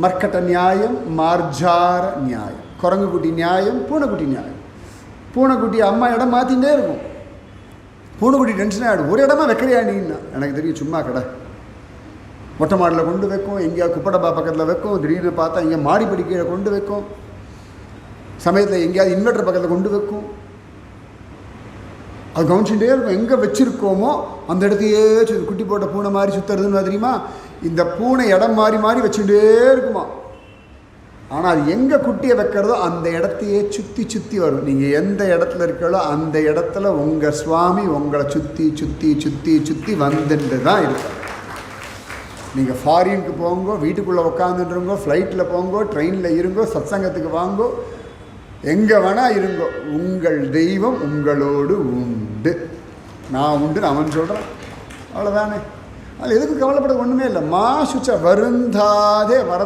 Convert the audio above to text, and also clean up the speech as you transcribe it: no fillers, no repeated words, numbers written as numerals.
மர்க்கட்ட நியாயம், மார்ஜார நியாயம். குரங்குக்குட்டி நியாயம், பூனைக்குட்டி நியாயம். பூனைக்குட்டி அம்மா இடம் மாற்றிகிட்டே இருக்கும். பூனைக்குட்டி டென்ஷன் ஆகிடும். ஒரு இடமா வைக்கிறியா நீன்னா, எனக்கு தெரியும் சும்மா கடை. மொட்டை மாடியில் கொண்டு வைக்கும், எங்கேயா குப்படப்பா பக்கத்தில் வைக்கும், திடீர்னு பார்த்தா இங்கே மாடிப்படி கீழே கொண்டு வைக்கும், சமயத்தில் எங்கேயாவது இன்வெர்டர் பக்கத்தில் கொண்டு வைக்கும். அது கவனிச்சுட்டே இருக்கும். எங்கே வச்சுருக்கோமோ அந்த இடத்தையே குட்டி போட்ட பூனை மாதிரி சுற்றுறதுன்னு தெரியுமா. இந்த பூனை இடம் மாறி மாறி வச்சுட்டே இருக்குமா. ஆனால் அது எங்கே குட்டியை வைக்கிறதோ அந்த இடத்தையே சுற்றி சுற்றி வரும். நீங்கள் எந்த இடத்துல இருக்கிறதோ அந்த இடத்துல உங்கள் சுவாமி உங்களை சுற்றி சுற்றி சுற்றி சுற்றி வந்துட்டு தான் இருக்கார். நீங்கள் ஃபாரினுக்கு போங்கோ, வீட்டுக்குள்ளே உட்காந்துருங்கோ, ஃப்ளைட்டில் போங்கோ, ட்ரெயினில் இருங்கோ, சத்சங்கத்துக்கு வாங்கோ, எங்கே வேணால் இருங்கோ, உங்கள் தெய்வம் உங்களோடு உண்டு. நான் உண்டுன்னு அவன் சொல்கிறான், அவ்வளோதானே. அதில் எதுக்கும் கவலைப்பட ஒன்றுமே இல்லை. மா சுச்ச வருந்தாதே வரத